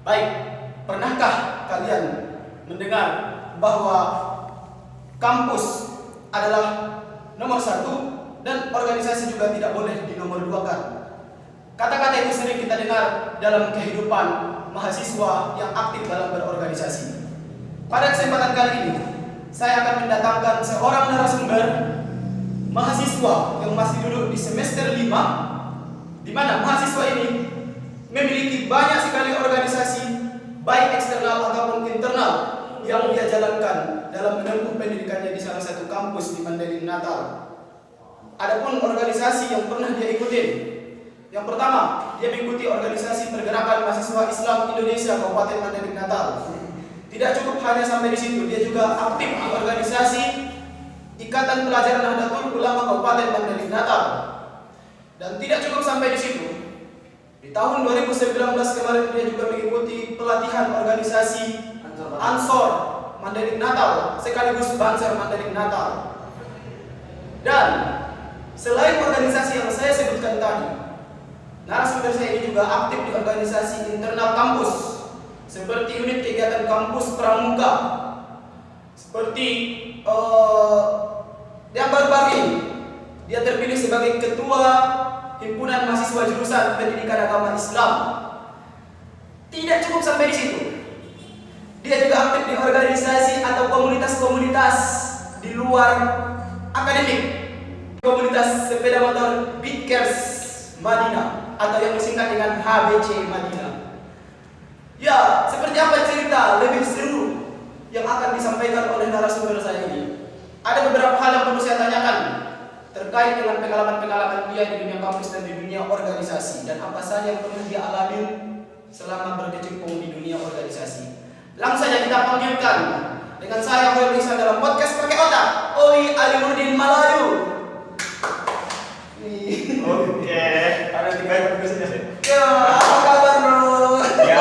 Baik, pernahkah kalian mendengar bahwa kampus adalah nomor satu dan organisasi juga tidak boleh dinomor-duakan? Kata-kata itu sering kita dengar dalam kehidupan mahasiswa yang aktif dalam berorganisasi. Pada kesempatan kali ini, saya akan mendatangkan seorang narasumber mahasiswa yang masih duduk di semester 5, di mana mahasiswa ini memiliki banyak sekali organisasi, baik eksternal ataupun internal, yang dia jalankan dalam menempuh pendidikannya di salah satu kampus di Mandailing Natal. Adapun organisasi yang pernah dia ikutin, yang pertama, dia mengikuti organisasi Pergerakan Mahasiswa Islam Indonesia Kabupaten Mandailing Natal. Tidak cukup hanya sampai di situ, dia juga aktif di organisasi Ikatan Pelajar Nahdlatul Ulama Kabupaten Mandailing Natal. Dan tidak cukup sampai di situ, di tahun 2019 kemarin dia juga mengikuti pelatihan organisasi Ansor Mandailing Natal sekaligus Banser Mandailing Natal. Dan selain organisasi yang saya sebutkan tadi, narasumber saya ini juga aktif di organisasi internal kampus seperti unit kegiatan kampus pramuka, seperti yang baru-baru ini dia terpilih sebagai ketua Himpunan Mahasiswa Jurusan Pendidikan Agama Islam. Tidak cukup sampai di situ, dia juga aktif di organisasi atau komunitas-komunitas di luar akademik, komunitas sepeda motor Bikers Madinah atau yang disingkat dengan HBC Madinah. Ya, seperti apa cerita lebih seru yang akan disampaikan oleh narasumber saya ini? Ada beberapa hal yang perlu saya tanyakan terkait dengan pengalaman-pengalaman dia di dunia kampus dan di dunia organisasi, dan apa saja yang pernah dia alami selama berkecimpung di dunia organisasi. Langsung saja kita panggilkan dengan saya Hoirul Ihsan dalam podcast Pakai Otak, Oi Alimuddin Malayu. Oke, ada tiga bagusnya sih. Ya, apa kabar bro? Ya,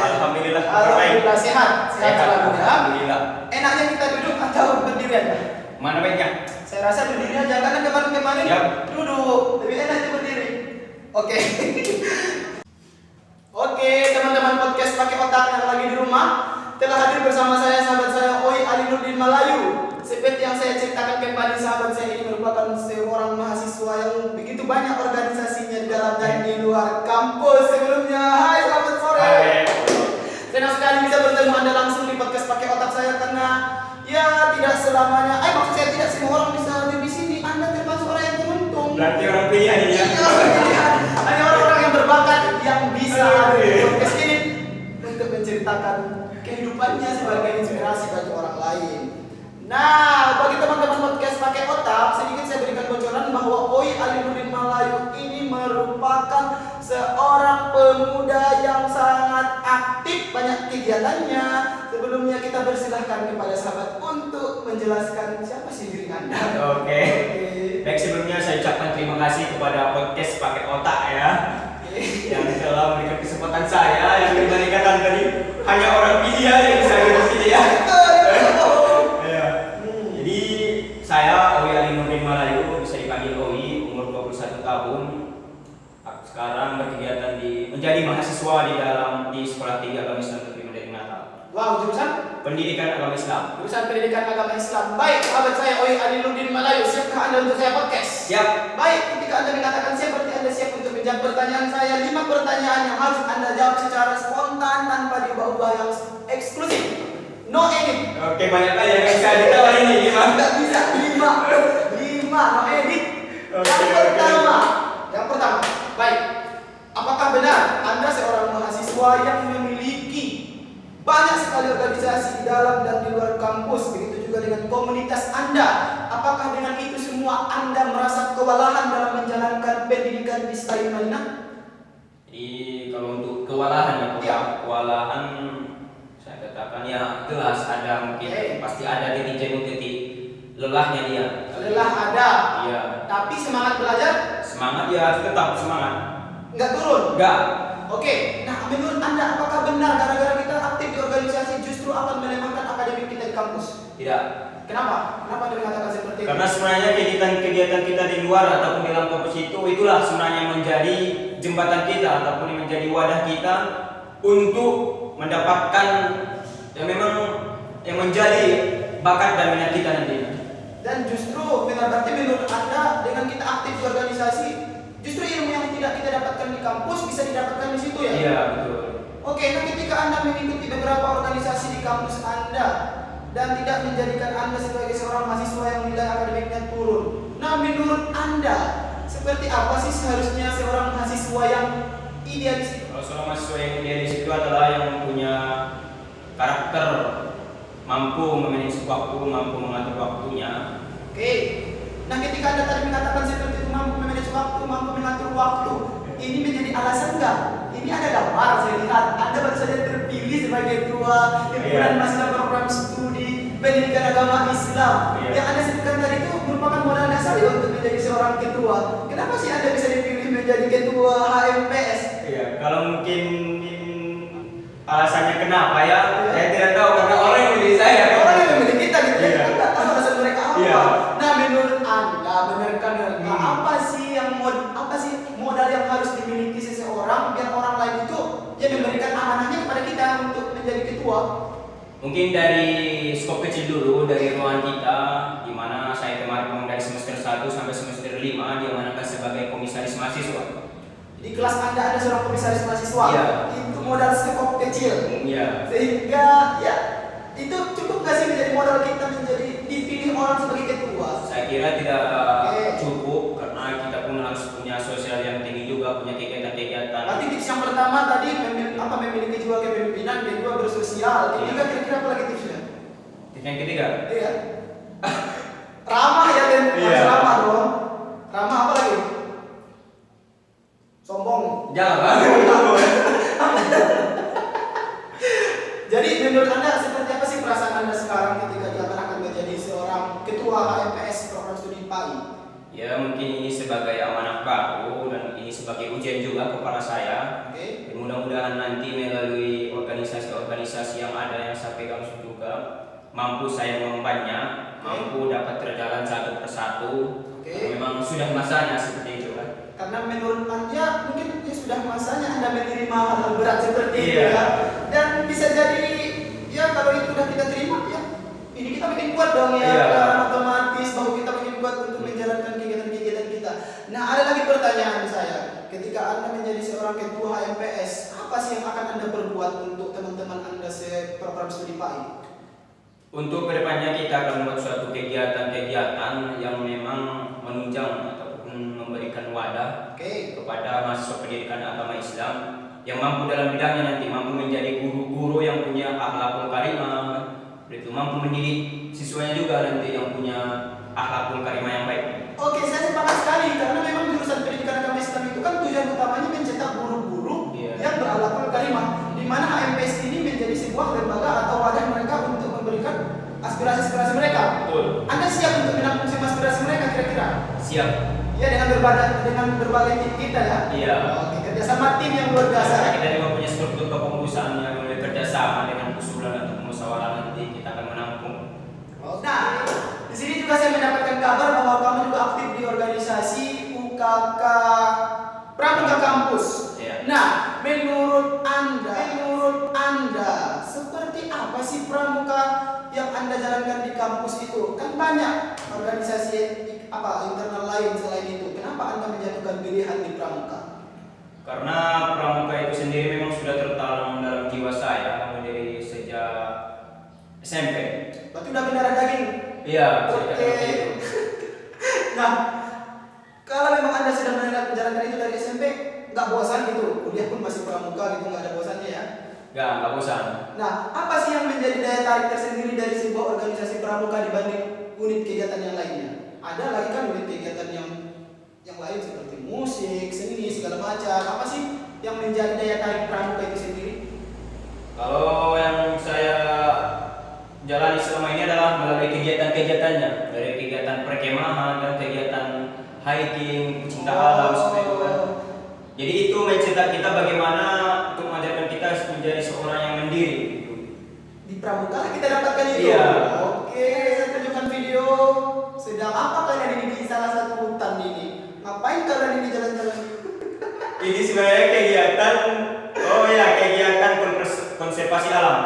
alhamdulillah. Alhamdulillah sehat selalu ya. Alhamdulillah. Enaknya kita duduk atau berdiri aja? Mana baiknya? Saya rasa berdiri aja karena kemarin Yap. duduk lebih enak itu berdiri. Oke. Oke, teman-teman podcast Pakai Otak yang lagi di rumah, telah hadir bersama saya sahabat saya Oi Alimuddin Malayu. Seperti yang saya ceritakan kembali, sahabat saya ini merupakan seorang mahasiswa yang begitu banyak organisasinya di dalam dan di luar kampus. Sebelumnya, hai selamat sore. Hai. Senang sekali bisa bertemu Anda langsung di podcast Pakai Otak saya, karena ya tidak selamanya, maksud saya tidak semua orang bisa hadir di sini. Anda termasuk orang yang beruntung. Berarti orang pilihan ini ya. Hanya orang-orang yang berbakat yang bisa hadir di podcast ini untuk menceritakan kehidupannya sebagai inspirasi bagi orang lain. Nah, bagi teman-teman podcast Pakai Otak, sedikit saya berikan bocoran bahwa Oi Alimuddin Malayu ini merupakan seorang pemuda yang sangat aktif, banyak kegiatannya. Sebelumnya kita persilahkan kepada sahabat untuk menjelaskan siapa sih diri Anda. Oke. Baik, sebelumnya saya ucapkan terima kasih kepada podcast Pakai Otak ya, yang telah memberikan kesempatan saya yang dibandingkan tadi hanya orang pilihan yang bisa hadir di sini ya. Jadi saya Oi Alimuddin Malayu, bisa dipanggil Oi, umur 21 tahun. Sekarang berkegiatan menjadi mahasiswa di Sekolah Tinggi Agama Islam Negeri Mandailing Natal. Wow, jurusan Pendidikan Agama Islam. Jurusan Pendidikan Agama Islam. Baik, sahabat saya Oi Alimuddin Malayu, siapkah Anda untuk saya podcast? Siap. Baik, ketika Anda mengatakan siap, berarti Anda siap untuk menjawab pertanyaan saya. 5 pertanyaan yang harus Anda jawab secara spontan tanpa diubah-ubah, yang eksklusif. No edit. Oke, banyak kali yang bisa ditawar ini gimana? Tidak bisa. 5 no edit. Yang pertama, baik. Apakah benar Anda seorang mahasiswa yang memiliki banyak sekali organisasi di dalam dan di luar kampus, begitu juga dengan komunitas Anda? Apakah dengan itu semua Anda merasa kewalahan dalam menjalankan pendidikan di Stadion Madinah? Jadi kalau untuk kewalahan kewalahan saya katakan ya jelas ada, mungkin pasti ada titik jenuh, titik lelahnya dia. Lelah ada. Iya. Tapi semangat belajar? Semangat ya, tetap semangat. Enggak turun? Enggak. Oke, nah menurut Anda apakah benar gara-gara kita aktif di organisasi justru akan melemahkan akademik kita di kampus? Tidak. Kenapa? Kenapa Anda mengatakan seperti itu? Karena sebenarnya kegiatan kita di luar ataupun di dalam kampus itulah sebenarnya menjadi jembatan kita ataupun menjadi wadah kita untuk mendapatkan yang memang yang menjadi bakat dan minat kita nanti. Dan justru berarti menurut Anda dengan kita aktif di organisasi, justru ilmu yang tidak kita dapatkan di kampus bisa didapatkan di situ ya? Iya, betul. Oke, nah ketika Anda mengikuti beberapa organisasi di kampus Anda dan tidak menjadikan Anda sebagai seorang mahasiswa yang nilai akademiknya turun, nah menurut Anda seperti apa sih seharusnya seorang mahasiswa yang idealis? Kalau seorang mahasiswa yang idealis itu adalah yang punya karakter, mampu memanage waktu, mampu mengatur waktunya. Oke, nah ketika Anda tadi mengatakan seperti itu, mampu memanage waktu, mampu mengatur waktu, ini menjadi alasan enggak? Ini ada gambar, saya lihat Anda baru saja terpilih sebagai ketua himpunan mahasiswa program studi pendidikan agama Islam. Yang Anda sebutkan tadi itu merupakan modal dasar ya untuk menjadi seorang ketua. Kenapa sih Anda bisa dipilih menjadi ketua HMPS? Iya, kalau mungkin alasannya kenapa ya, saya tidak tahu karena orang yang milih saya. Orang yang memilih kita gitu ya, Iya. kita nggak tahu alasan mereka apa. Iya. Nah menurut Anda, benarkah apa sih modal yang harus dimiliki seseorang biar orang lain itu ya memberikan amanahnya kepada kita untuk menjadi ketua? Mungkin dari skop kecil dulu, dari ruangan kita, di mana saya kemarin memang dari semester 1 sampai semester 5 diamanahkan sebagai komisaris mahasiswa. Di kelas Anda ada seorang komisaris mahasiswa. Iya. Itu modal skop kecil. Iya. Sehingga ya itu cukup nggak sih menjadi modal kita menjadi dipilih orang sebagai ketua? Saya kira tidak Oke. cukup karena kita pun harus punya sosial yang tinggi juga, punya kegiatan-kegiatan. Berarti tips yang pertama tadi memiliki jiwa kepemimpinan, kedua bersosial, ketiga kira-kira apa lagi tipsnya? Tips yang ketiga, Iya. Ramah ya Ben, harus Iya. ramah dong. Ramah apa lagi? Sombong. jangan. Jadi menurut Anda seperti apa sih perasaan Anda sekarang ketika diamanahkan menjadi seorang ketua HMPS program studi PAI? Ya mungkin ini sebagai amanah baru dan ini sebagai ujian juga kepada saya. Oke. Dan mudah-mudahan nanti melalui organisasi-organisasi yang ada yang saya pegang juga mampu saya mengembannya, mampu dapat terjalan satu persatu. Oke. Memang sudah masanya seperti itu kan. Karena menurut Anda mungkin ya sudah masanya Anda menerima hal berat seperti itu Iya. ya. Dan bisa jadi ya kalau itu sudah kita terima ya ini kita makin kuat dong ya. Iya. Karena otomatis bahwa kita makin kuat untuk menjalankan kegiatan-kegiatan kita. Nah ada lagi pertanyaan saya. Ketika Anda menjadi seorang ketua HMPS, apa sih yang akan Anda perbuat untuk teman-teman Anda program studi PAI? Untuk kedepannya kita akan membuat suatu kegiatan-kegiatan yang memang menunjang ataupun memberikan wadah Oke. kepada mahasiswa pendidikan agama Islam yang mampu dalam bidangnya nanti, mampu menjadi guru-guru yang punya akhlakul karimah, itu mampu mendidik siswanya juga nanti yang punya akhlakul karimah yang baik. Oke, saya sepakat sekali karena memang jurusan pendidikan agama Islam itu kan tujuan utamanya mencetak guru-guru yang berakhlakul karimah, di mana HMPS ini menjadi sebuah lembaga atau wadah mereka untuk memberikan aspirasi-aspirasi mereka. Betul. Anda siap untuk menampung semua aspirasi mereka kira-kira? Siap. Ya dengan berbagai tim kita ya. Iya. Oke, kerjasama tim yang luar biasa. Karena kita juga punya struktur kepengurusan yang bekerja sama dengan usulan atau musyawarah nanti kita akan menampung. Nah, di sini juga saya mendapatkan kabar bahwa kamu juga aktif di organisasi UKK Pramuka Kampus. Iya. Nah, menurut Anda, seperti apa sih pramuka yang Anda jalankan di kampus itu? Kan banyak organisasi internal lain selain itu. Kenapa Anda menjatuhkan pilihan di pramuka? Karena pramuka itu sendiri memang sudah tertanam dalam jiwa saya dari sejak SMP. Berarti udah mendarah daging. Iya, Oke. sejak itu. Nah, kalau memang Anda sudah menjalankan itu dari SMP, nggak bosan gitu? Kuliah pun masih pramuka gitu, nggak ada bosannya ya? Nggak bosan. Nah, apa sih yang menjadi daya tarik tersendiri dari sebuah organisasi pramuka dibanding unit kegiatan yang lainnya? Ada lagi kan unit kegiatan yang lain seperti musik, seni, segala macam. Apa sih yang menjadi daya tarik pramuka itu sendiri? Kalau yang saya jalani selama ini adalah melalui kegiatan-kegiatannya, dari kegiatan perkemahan dan kegiatan hiking, pecinta alam seperti itu kan. Jadi itu mencetak kita bagaimana untuk mengajarkan kita menjadi seorang yang mandiri. Di pramuka kita dapatkan itu. Iya. Oke, saya tunjukkan video. Sedang apa kalian ini di salah satu hutan ini? Ngapain kalian ini jalan-jalan? Ini sebenarnya kegiatan, kegiatan konservasi alam.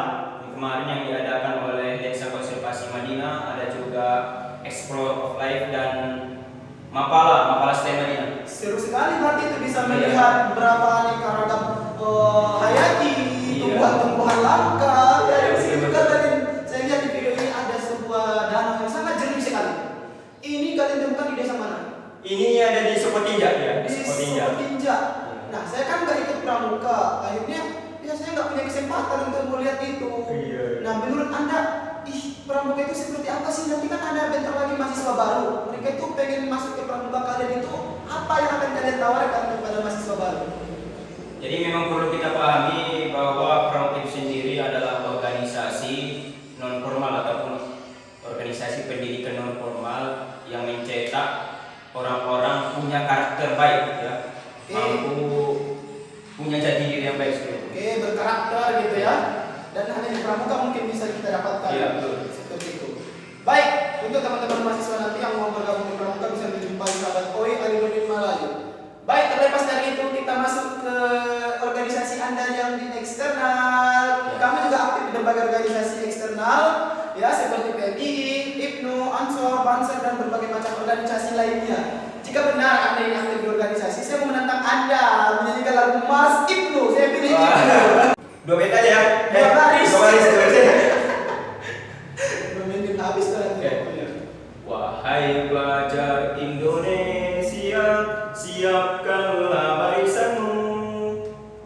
Kemarin yang diadakan oleh Desa Konservasi Madinah, ada juga Explore of Life dan Mapala Stay Madinah. Seru sekali berarti itu bisa melihat berapa aneka ragam hayati, tumbuhan-tumbuhan langka. Dan juga tadi saya lihat di video ini ada sebuah danau yang sangat jernih sekali. Ini kalian temukan di desa mana? Ini ada di Sopotinja ya. Di Sopotinja. Nah, saya kan nggak ikut pramuka, akhirnya ya saya nggak punya kesempatan untuk melihat itu. Iya. Nah, menurut anda, pramuka itu seperti apa sih? Nanti kan ada bentar lagi mahasiswa baru, mereka itu pengen masuk ke pramuka kalian itu, apa yang akan kalian tawarkan kepada mahasiswa baru? Jadi memang perlu kita pahami bahwa pramuka itu sendiri adalah organisasi non formal ataupun organisasi pendidikan non formal yang mencetak orang-orang punya karakter baik ya. Mampu punya jati diri yang baik sekali. Oke, berkarakter gitu ya. Dan hanya di pramuka mungkin bisa kita dapatkan. Iya, betul. Seperti itu. Baik, untuk teman-teman mahasiswa nanti yang mau bergabung di pramuka bisa menjumpai sahabat OI Alinuddin Malayu. Baik, terlepas dari itu kita masuk ke organisasi Anda yang di eksternal. Kami juga aktif di berbagai organisasi eksternal ya, seperti PMI, IPNU, Ansor, Banser dan berbagai macam organisasi lainnya. Jika benar Anda ini aktif di organisasi, saya mau menantang Anda menyanyikan lagu Mars IPNU. Saya pilih IPNU. 2 menit aja ya. 2 baris. 2 baris. 2 menit habis kan. Wahai pelajar Indonesia, siapkanlah barisanmu,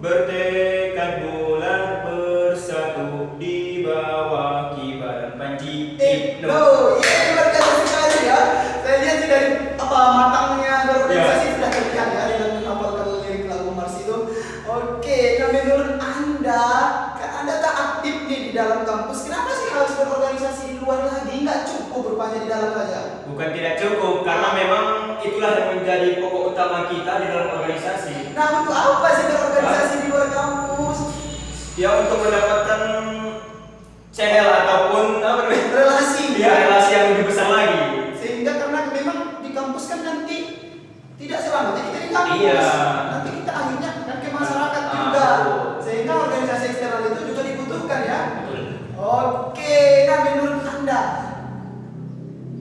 bertekad bulat bersatu di bawah kibaran panji IPNU. Iya, luar biasa sekali ya. Saya lihat sih dari matangnya berorganisasi sudah terlihat ya dengan menghafalkan lirik lagu Mars itu. Oke, nah menurut Anda, kan Anda tak aktif nih di dalam kampus, kenapa sih harus berorganisasi di luar lagi? Nggak cukup rupanya di dalam saja? Bukan tidak cukup, karena memang itulah yang menjadi pokok utama kita di dalam organisasi. Nah, untuk apa sih berorganisasi di luar kampus? Ya, untuk mendapatkan channel ataupun Relasi. Ya, relasi yang lebih besar lagi. Sehingga karena memang di kampus kan nanti tidak selamanya kita di kampus. Iya. Nanti kita akhirnya akan ke masyarakat juga. Sehingga organisasi eksternal itu juga dibutuhkan ya. Betul. Oke, nah menurut Anda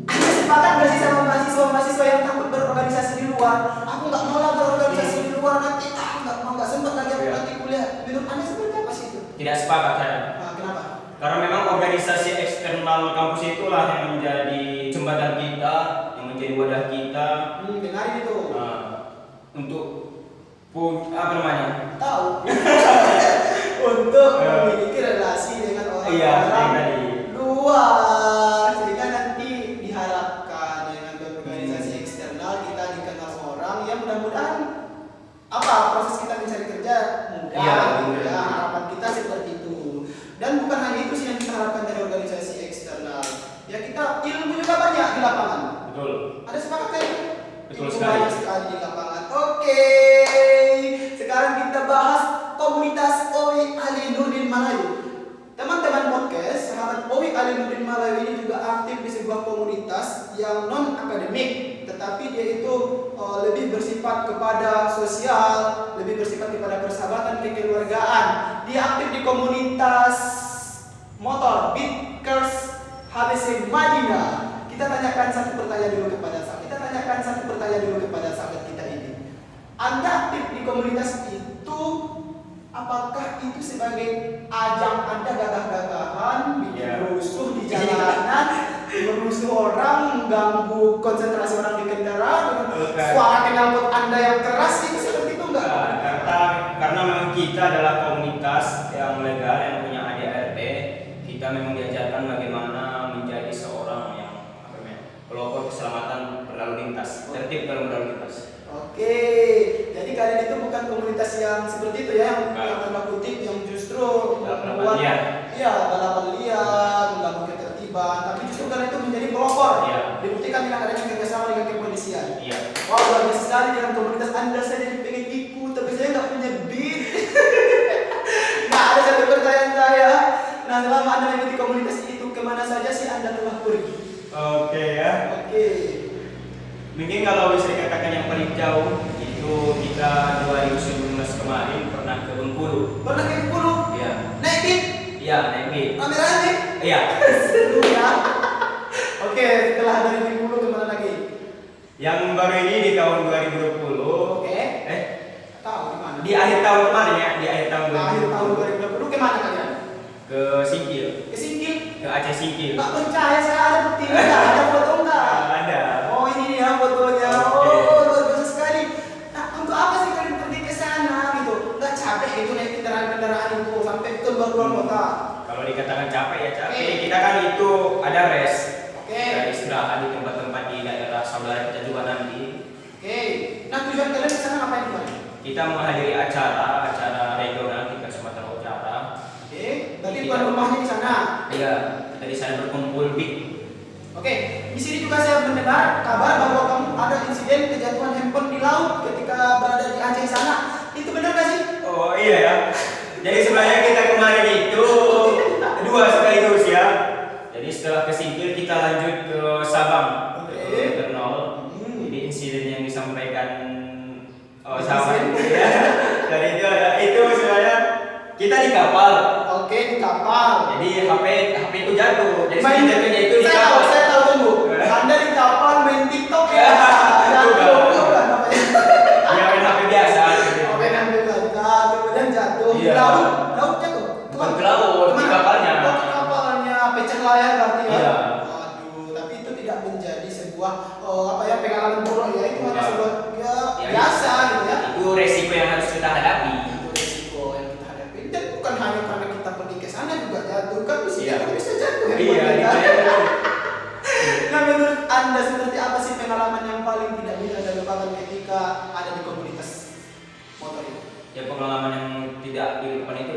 sepakat nggak sih sama mahasiswa yang takut berorganisasi di luar? Aku nggak mau lah berorganisasi di luar, nanti nggak sempat lagi aku nanti kuliah. Menurut Anda seperti apa sih itu? Tidak sepakat saya. Nah, kenapa? Karena memang organisasi eksternal kampus itulah yang menjadi jembatan kita, yang menjadi wadah kita. Dengarin itu. Untuk apa namanya? Tahu. Untuk memiliki relasi dengan orang luar, sehingga nanti diharapkan dengan berorganisasi eksternal kita dikenal orang yang mudah-mudahan proses kita mencari kerja mudah. Ya, harapan kita seperti itu. Dan bukan hanya itu sih yang kita harapkan dari organisasi eksternal. Ya, kita ilmu juga banyak di lapangan. Betul. Ada sepakat kan? Betul Ilmu sekali. banyak sekali di lapangan. Oke. Sekarang kita bahas komunitas OI Alinuddin Malayu. Teman-teman podcast, sahabat OI Alinuddin Malayu ini juga aktif di sebuah komunitas yang non akademik, tetapi dia itu lebih bersifat kepada sosial, lebih bersifat kepada persahabatan kekeluargaan. Dia aktif di komunitas motor Bikers HBC Madinah. Kita tanyakan satu pertanyaan dulu kepada sahabat kita ini. Anda aktif di komunitas itu, apakah itu sebagai ajang Anda gagah-gagahan, bikin rusuh di jalanan, merusuh orang, mengganggu konsentrasi orang di kendaraan, suara knalpot Anda yang keras itu seperti itu enggak? Karena memang kita adalah komunitas yang legal, yang punya ADART. Kita memang diajarkan bagaimana menjadi seorang yang pelopor keselamatan berlalu lintas, tertib dalam berlalu lintas. Oke, jadi kalian itu bukan komunitas yang seperti itu ya, yang tanda kutip yang justru membuat balapan liar, mengganggu ketertiban, tapi justru kalian itu menjadi pelopor. Dibuktikan dengan adanya kerjasama dengan kepolisian. Wah, luar biasa sekali dengan komunitas Anda, saya jadi pengen ikut, tapi saya nggak punya beat. Nah, ada satu pertanyaan saya. Nah, selama Anda mengikuti komunitas itu, kemana saja sih Anda telah pergi? Oke ya. Mungkin kalau bisa dikatakan yang paling jauh itu kita 2019 kemarin pernah ke Bengkulu. Pernah ke Bengkulu? Iya. Naik bis? Iya, naik bis. Rame-rame. Iya. Seru ya. Oke, setelah 2010 kemana lagi? Yang baru ini di tahun 2020. Oke. Tahu gimana? Di akhir tahun kemarin ya, di akhir tahun Akhir 2020. tahun 2020 kemana kalian? Ke Singkil, Ke Singkil. ke Aceh Singkil. Nggak percaya saya ada bukti nggak? Ada foto nggak? Ada. Oh ini dia fotonya. Oke. Oh luar biasa sekali. Nah untuk apa sih kalian pergi ke sana gitu? Nggak capek gitu naik kendaraan-kendaraan itu sampai keluar kota? Kalau dikatakan capek ya capek. Oke. Kita kan itu ada rest. Oke. Kita istirahat di tempat-tempat di daerah saudara kita juga nanti. Oke. Nah tujuan kalian ke sana ngapain di mana? Kita menghadiri acara regional tingkat Sumatera Utara. Oke. Berarti tuan rumahnya di sana. Iya, kita di sana berkumpul big. Oke. Di sini juga saya mendengar kabar bahwa kamu ada insiden kejatuhan handphone di laut ketika berada di Aceh sana. Itu benar nggak sih? Oh iya ya. Jadi sebenarnya kita kemarin itu dua sekaligus ya. Jadi setelah ke Singkil kita lanjut ke Sabang, Oke. ke Ternol. Jadi insiden yang disampaikan sahabat ya. Dan itu sebenarnya kita di kapal. Oke, di kapal. Jadi HP itu jatuh. Jadi Main jatuhnya itu di kapal. saya tahu tunggu. Anda di kapal main TikTok ya. Jatuh bukan namanya. Ya main HP biasa. Gitu. Oke, nanti jatuh, kemudian jatuh di Iya. laut jatuh. Bukan ke laut, di Kemana? kapalnya. Oh, di kapalnya pecah layar berarti ya. Iya. Aduh, tapi itu tidak menjadi sebuah pengalaman buruk ya. Itu hanya Iya. sebuah Ya, biasa gitu ya. Itu resiko yang harus kita hadapi. Itu resiko yang kita hadapi. Dan bukan hanya karena kita pergi ke sana juga jatuh kan bisa Iya. bisa jatuh ya. Iya, Bukan, Nah menurut Anda seperti apa sih pengalaman yang paling tidak bisa Anda lupakan ketika ada di komunitas motor itu? Ya pengalaman yang tidak dilupakan itu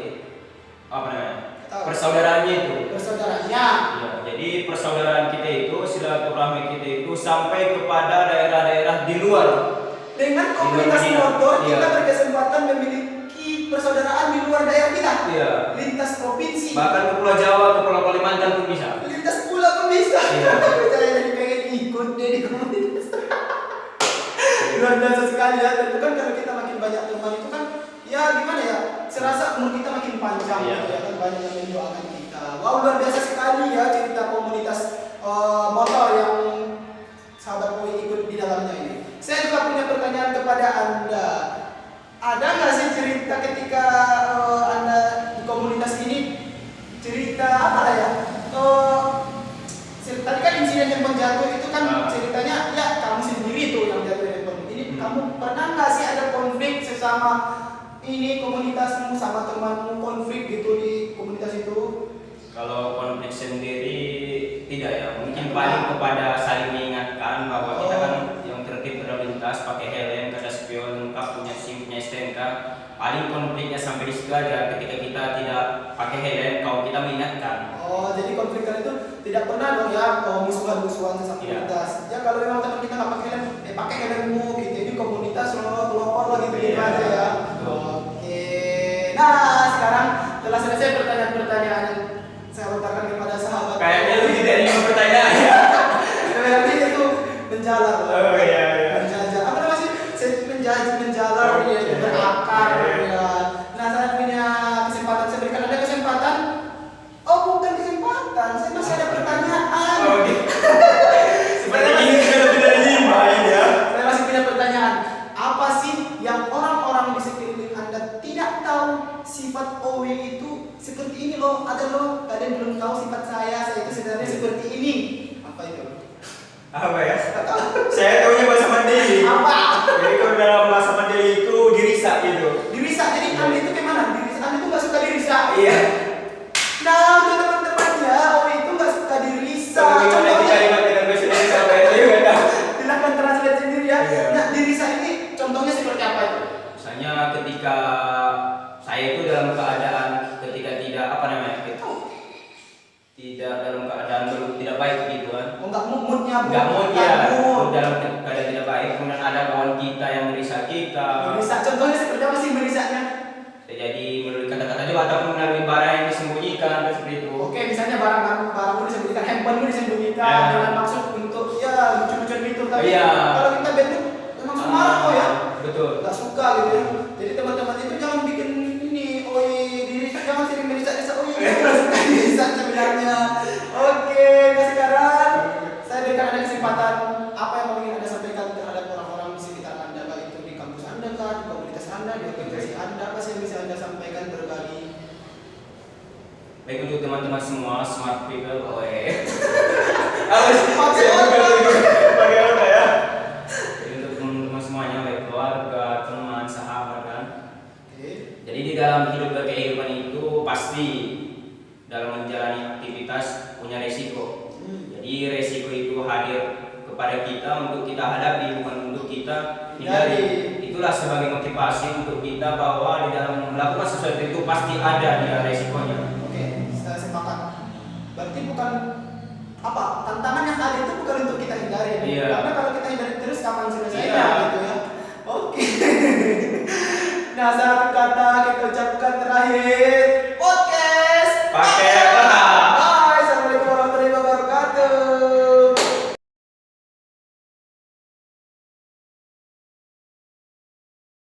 apa namanya? Tahu. Persaudaraannya itu. Persaudaranya. Ya, jadi persaudaraan kita itu, silaturahmi kita itu sampai kepada daerah-daerah di luar. Dengan komunitas Iya. motor kita Iya. berkesempatan memiliki persaudaraan di luar daerah kita. Iya. Lintas provinsi. Bahkan ke Pulau Jawa, ke Pulau Kalimantan pun bisa. Lintas pulau pun bisa. Iya. Saya jadi pengen ikut deh di komunitas. Luar biasa sekali ya. Dan itu kan kalau kita makin banyak teman itu kan ya gimana ya? Serasa umur kita makin panjang Iya. gitu ya kan banyak yang mendoakan kita. Wow luar biasa sekali ya cerita komunitas motor yang sahabat Koi ikut di dalamnya ini. Saya juga punya pertanyaan kepada Anda. Ada nggak sih cerita ketika Anda di komunitas ini cerita apa lah ya? Tadi kan insiden yang jatuh itu kan ceritanya ya kamu sendiri tuh yang jatuh handphone. Ini kamu pernah nggak sih ada konflik sesama ini komunitasmu sama temanmu konflik gitu di komunitas itu? Kalau konflik sendiri tidak ya, mungkin paling kepada saling mengingatkan bahwa kita kan yang tertib berlalu lintas, pakai helm, kada spion, lengkap punya SIM, punya STNK. Paling konfliknya sampai di situ aja ketika kita tidak pakai helm, kalau kita mengingatkan. Oh, jadi konflik kalian itu tidak pernah dong ya musuhan-musuhan sesama Iya. komunitas. Ya kalau memang teman kita nggak pakai helm, pakai helmmu gitu. Ini komunitas lo pelopor lah gitu Iya. aja ya. Betul. Oke. Nah, sekarang telah selesai pertanyaan-pertanyaan yang saya lontarkan kepada sahabat. Kayaknya lu tidak ingin pertanyaan ya. Berarti itu menjalar. Oh iya iya. Menjalar. Apa namanya sih? Menjalar Oh, dia iya. berakar Iya. ya. Nah, saya punya kesempatan, saya berikan Anda kesempatan. Oh, bukan kesempatan. Saya masih ada pertanyaan. Oh, gitu. Seperti ini sudah tidak dimain ya. Saya masih punya pertanyaan. Apa sih yang orang-orang di sekeliling Anda tidak tahu sifat Owi itu seperti ini loh? Ada loh, kalian belum tahu sifat saya itu sebenarnya seperti ini. Apa itu? Apa ya? Saya tahunya bahasa Mandailing. Apa? Jadi kalau dalam bahasa Mandailing itu dirisak gitu. Dirisa. Jadi Anda itu gimana? Dirisa. Anda itu nggak suka dirisa. Iya. Nah, untuk teman-temannya, Owi itu nggak suka dirisa. Kalau gimana Contohnya, dikalimat dengan bahasa Indonesia apa itu juga tahu. silahkan translate sendiri ya. Iya. Nah, dirisa ini contohnya seperti apa itu? Misalnya ketika saya itu dalam keadaan ketika tidak apa namanya tidak dalam keadaan tidak baik gitu kan. Oh, nggak moodnya, Nggak mood nggak ya, mood. dalam keadaan tidak baik. Kemudian ada kawan kita yang merisa kita. Merisa. Contohnya seperti apa sih merisanya? Jadi melalui kata-kata juga ataupun melalui barang yang disembunyikan seperti itu. Oke, misalnya barangmu disembunyikan, handphonemu disembunyikan Ya. dengan maksud untuk ya lucu-lucuan gitu. Tapi Iya. kalau kita bad mood, memang marah kok ya. Betul. Nggak suka gitu ya. Jadi teman-teman itu jangan bikin ini, oi diri jangan sering merisa-risa oi. bagaimana di organisasi Anda? Apa sih yang bisa Anda sampaikan berbagi? Baik untuk teman-teman semua smart people, bagaimana ya? Jadi untuk teman-teman semuanya, baik keluarga, teman, sahabat kan. Jadi di dalam hidup dan kehidupan itu pasti dalam menjalani aktivitas punya resiko. Jadi resiko itu hadir kepada kita untuk kita hadapi, bukan untuk kita hindari. Itulah sebagai motivasi untuk kita bahwa di dalam melakukan sesuatu itu pasti ada dia resikonya. Oke, saya sepakat. Berarti bukan apa tantangan yang ada itu bukan untuk kita hindari. Iya. Karena kalau kita hindari terus kapan selesainya Iya. gitu ya. Oke. Nah, satu kata kita ucapkan terakhir